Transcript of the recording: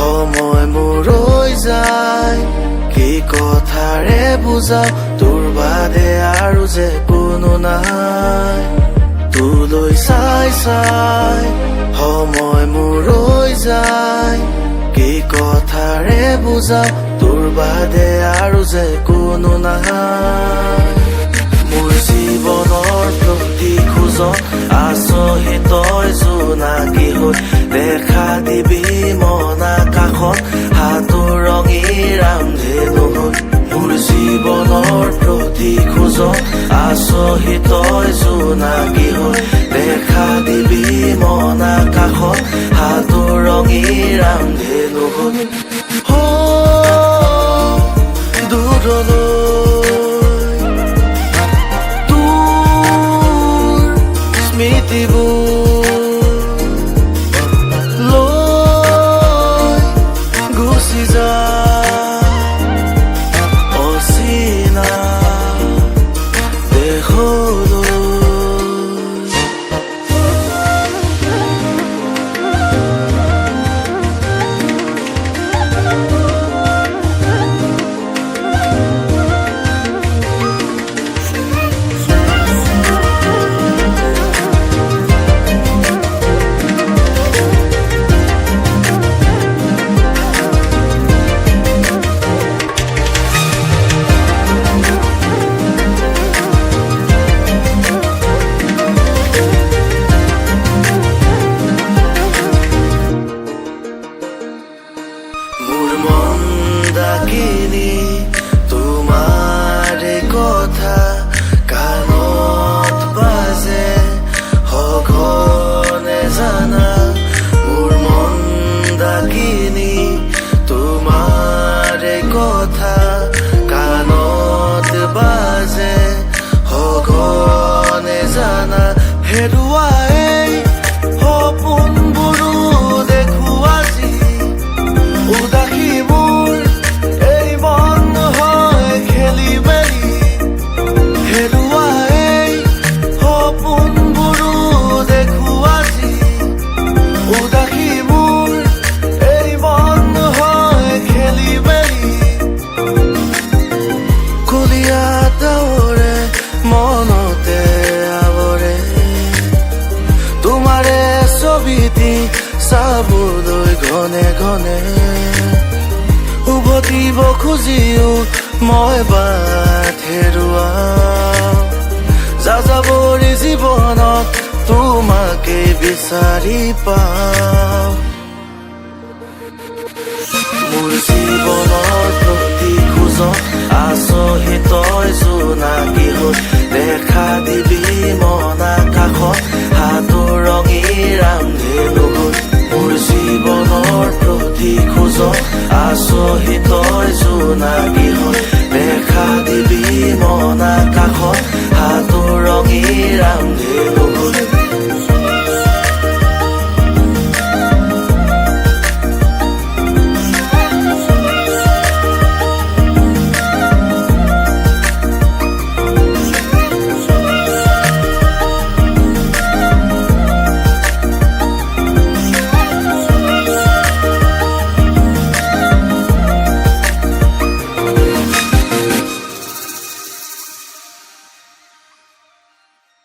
সময় মোৰ ৰৈ যায় কি কথাৰে বুজাও তোৰ বাদে আৰু যে কোনো নাই তোলৈ চাই চাই সময় মোৰ ৰৈ যায় কি কথাৰে বুজাও তোৰ বাদে আৰু যে কোনো নাই মোৰ জীৱনৰ প্ৰতি খোজত আছহি তই জোনাকী হৈ দেখা দিবি মন আকাশত হাতৰ ৰঙী ৰামধেনু হৈ মোৰ জীৱনৰ প্ৰতি খোজত আছহি তই জোনাকী হৈ দেখা দিবি মন আকাশত হাতৰ ৰঙী ৰামধেনু হৈ দূৰলৈ তোমাৰ কথা কাণত বাজে সঘনে জানা মোৰ মন ডাকিনি তোমাৰ কথা কাণত বাজে সঘনে জানা হেৰুৱাই সপোনবোৰো দেখো আজি উদাসী মোৰ চাবলৈ ঘনে ঘনে উভতিব খুজিও মই বাট হেৰুৱাও যাযাবৰী জীৱনত তোমাকে বিচাৰি পাওঁ